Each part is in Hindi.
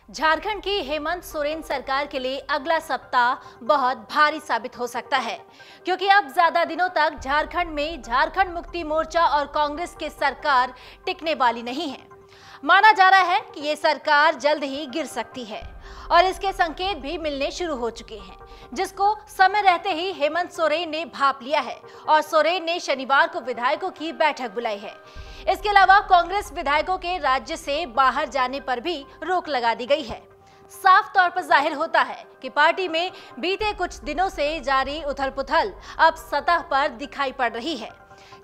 झारखंड की हेमंत सोरेन सरकार के लिए अगला सप्ताह बहुत भारी साबित हो सकता है, क्योंकि अब ज्यादा दिनों तक झारखंड में झारखंड मुक्ति मोर्चा और कांग्रेस की सरकार टिकने वाली नहीं है। माना जा रहा है कि ये सरकार जल्द ही गिर सकती है और इसके संकेत भी मिलने शुरू हो चुके हैं, जिसको समय रहते ही हेमंत सोरेन ने भांप लिया है और सोरेन ने शनिवार को विधायकों की बैठक बुलाई है। इसके अलावा कांग्रेस विधायकों के राज्य से बाहर जाने पर भी रोक लगा दी गई है। साफ तौर पर जाहिर होता है कि पार्टी में बीते कुछ दिनों से जारी उथल-पुथल अब सतह पर दिखाई पड़ रही है,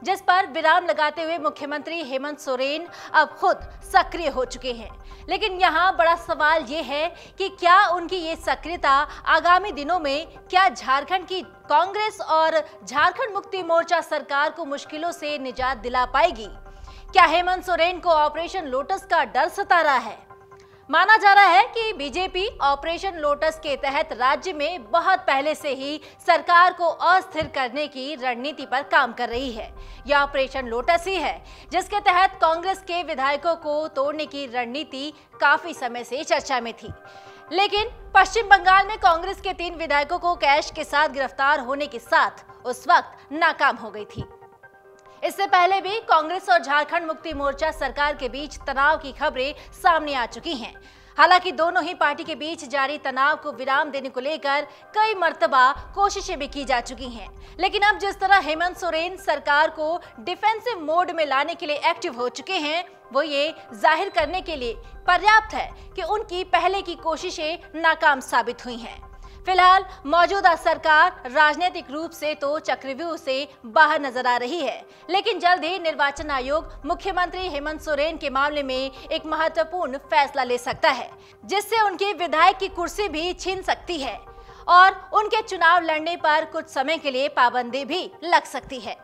जिस पर विराम लगाते हुए मुख्यमंत्री हेमंत सोरेन अब खुद सक्रिय हो चुके हैं। लेकिन यहाँ बड़ा सवाल ये है कि क्या उनकी ये सक्रियता आगामी दिनों में क्या झारखंड की कांग्रेस और झारखंड मुक्ति मोर्चा सरकार को मुश्किलों से निजात दिला पाएगी? क्या हेमंत सोरेन को ऑपरेशन लोटस का डर सता रहा है? माना जा रहा है कि बीजेपी ऑपरेशन लोटस के तहत राज्य में बहुत पहले से ही सरकार को अस्थिर करने की रणनीति पर काम कर रही है। यह ऑपरेशन लोटस ही है जिसके तहत कांग्रेस के विधायकों को तोड़ने की रणनीति काफी समय से चर्चा में थी, लेकिन पश्चिम बंगाल में कांग्रेस के 3 विधायकों को कैश के साथ गिरफ्तार होने के साथ उस वक्त नाकाम हो गई थी। इससे पहले भी कांग्रेस और झारखंड मुक्ति मोर्चा सरकार के बीच तनाव की खबरें सामने आ चुकी हैं। हालांकि दोनों ही पार्टी के बीच जारी तनाव को विराम देने को लेकर कई मर्तबा कोशिशें भी की जा चुकी हैं, लेकिन अब जिस तरह हेमंत सोरेन सरकार को डिफेंसिव मोड में लाने के लिए एक्टिव हो चुके हैं, वो ये जाहिर करने के लिए पर्याप्त है कि उनकी पहले की कोशिशें नाकाम साबित हुई हैं। फिलहाल मौजूदा सरकार राजनीतिक रूप से तो चक्रव्यूह से बाहर नजर आ रही है, लेकिन जल्द ही निर्वाचन आयोग मुख्यमंत्री हेमंत सोरेन के मामले में एक महत्वपूर्ण फैसला ले सकता है, जिससे उनकी विधायक की कुर्सी भी छीन सकती है और उनके चुनाव लड़ने पर कुछ समय के लिए पाबंदी भी लग सकती है।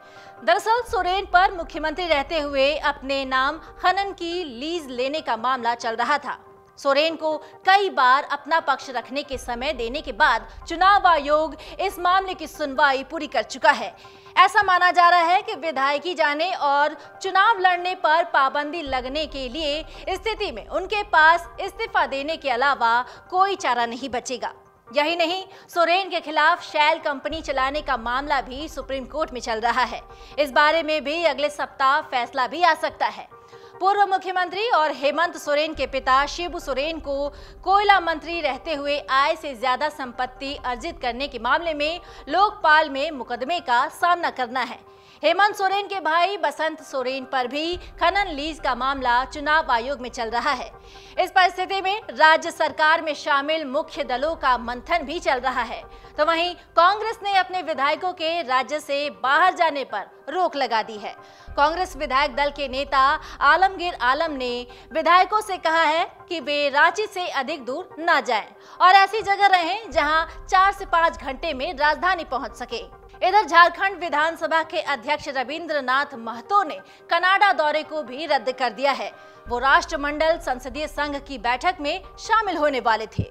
दरअसल सोरेन पर मुख्यमंत्री रहते हुए अपने नाम खनन की लीज लेने का मामला चल रहा था। सोरेन को कई बार अपना पक्ष रखने के समय देने के बाद चुनाव आयोग इस मामले की सुनवाई पूरी कर चुका है। ऐसा माना जा रहा है कि विधायकी जाने और चुनाव लड़ने पर पाबंदी लगने के लिए स्थिति में उनके पास इस्तीफा देने के अलावा कोई चारा नहीं बचेगा। यही नहीं, सोरेन के खिलाफ शैल कंपनी चलाने का मामला भी सुप्रीम कोर्ट में चल रहा है। इस बारे में भी अगले सप्ताह फैसला भी आ सकता है। पूर्व मुख्यमंत्री और हेमंत सोरेन के पिता शिबू सोरेन को कोयला मंत्री रहते हुए आय से ज्यादा संपत्ति अर्जित करने के मामले में लोकपाल में मुकदमे का सामना करना है। हेमंत सोरेन के भाई बसंत सोरेन पर भी खनन लीज का मामला चुनाव आयोग में चल रहा है। इस परिस्थिति में राज्य सरकार में शामिल मुख्य दलों का मंथन भी चल रहा है, तो वहीं कांग्रेस ने अपने विधायकों के राज्य से बाहर जाने पर रोक लगा दी है। कांग्रेस विधायक दल के नेता आलमगीर आलम ने विधायकों से कहा है कि वे रांची से अधिक दूर न जाएं और ऐसी जगह रहें जहां 4 से 5 घंटे में राजधानी पहुंच सके। इधर झारखंड विधानसभा के अध्यक्ष रविंद्रनाथ महतो ने कनाडा दौरे को भी रद्द कर दिया है। वो राष्ट्रमंडल संसदीय संघ की बैठक में शामिल होने वाले थे।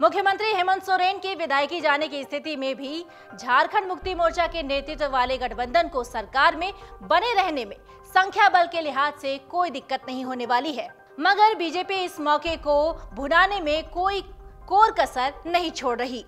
मुख्यमंत्री हेमंत सोरेन की विधायकी जाने की स्थिति में भी झारखंड मुक्ति मोर्चा के नेतृत्व वाले गठबंधन को सरकार में बने रहने में संख्या बल के लिहाज से कोई दिक्कत नहीं होने वाली है, मगर बीजेपी इस मौके को भुनाने में कोई कोर कसर नहीं छोड़ रही।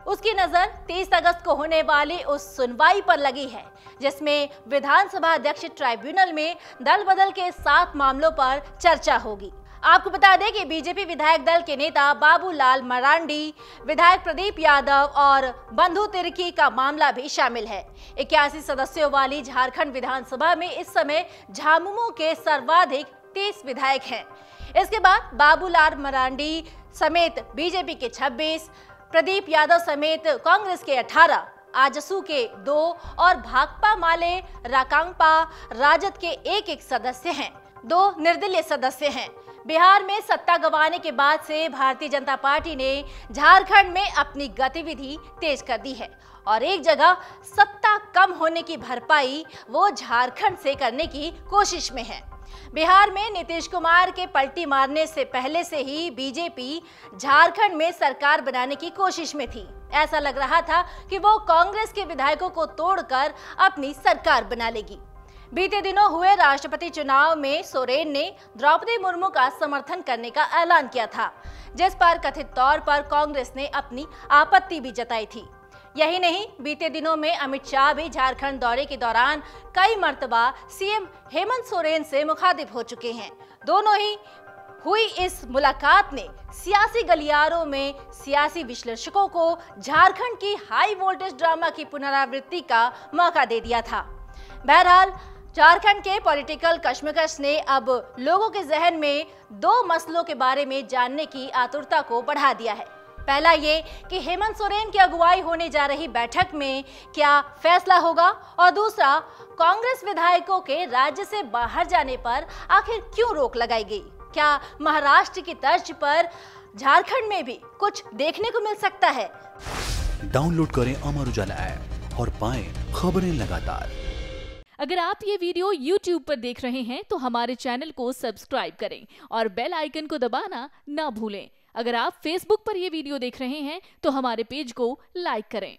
उसकी नजर 30 अगस्त को होने वाली उस सुनवाई पर लगी है, जिसमें विधानसभा अध्यक्ष ट्राइब्यूनल में दल बदल के 7 मामलों पर चर्चा होगी। आपको बता दें कि बीजेपी विधायक दल के नेता बाबूलाल मरांडी, विधायक प्रदीप यादव और बंधु तिर्की का मामला भी शामिल है। 81 सदस्यों वाली झारखंड विधानसभा में इस समय झामुमो के सर्वाधिक 30 विधायक हैं। इसके बाद बाबूलाल मरांडी समेत बीजेपी के 26, प्रदीप यादव समेत कांग्रेस के 18, आजसू के 2 और भाकपा माले राकांपा राजद के 1-1 सदस्य हैं। 2 निर्दलीय सदस्य हैं। बिहार में सत्ता गंवाने के बाद से भारतीय जनता पार्टी ने झारखंड में अपनी गतिविधि तेज कर दी है और एक जगह सत्ता कम होने की भरपाई वो झारखंड से करने की कोशिश में है। बिहार में नीतीश कुमार के पलटी मारने से पहले से ही बीजेपी झारखंड में सरकार बनाने की कोशिश में थी। ऐसा लग रहा था कि वो कांग्रेस के विधायकों को तोड़कर अपनी सरकार बना लेगी। बीते दिनों हुए राष्ट्रपति चुनाव में सोरेन ने द्रौपदी मुर्मू का समर्थन करने का ऐलान किया था, जिस पर कथित तौर पर कांग्रेस ने अपनी आपत्ति भी जताई थी। यही नहीं, बीते दिनों में अमित शाह भी झारखंड दौरे के दौरान कई मर्तबा सीएम हेमंत सोरेन से मुखातिब हो चुके हैं। दोनों ही हुई इस मुलाकात ने सियासी गलियारों में सियासी विश्लेषकों को झारखंड की हाई वोल्टेज ड्रामा की पुनरावृत्ति का मौका दे दिया था। बहरहाल, झारखंड के पॉलिटिकल कश्मकश ने अब लोगों के जहन में दो मसलों के बारे में जानने की आतुरता को बढ़ा दिया है। पहला ये कि हेमंत सोरेन की अगुवाई होने जा रही बैठक में क्या फैसला होगा, और दूसरा, कांग्रेस विधायकों के राज्य से बाहर जाने पर आखिर क्यों रोक लगाई गई। क्या महाराष्ट्र की तर्ज पर झारखंड में भी कुछ देखने को मिल सकता है? डाउनलोड करें अमर उजाला ऐप और पाएं खबरें लगातार। अगर आप ये वीडियो YouTube पर देख रहे हैं तो हमारे चैनल को सब्सक्राइब करें और बेल आइकन को दबाना ना भूलें। अगर आप Facebook पर ये वीडियो देख रहे हैं तो हमारे पेज को लाइक करें।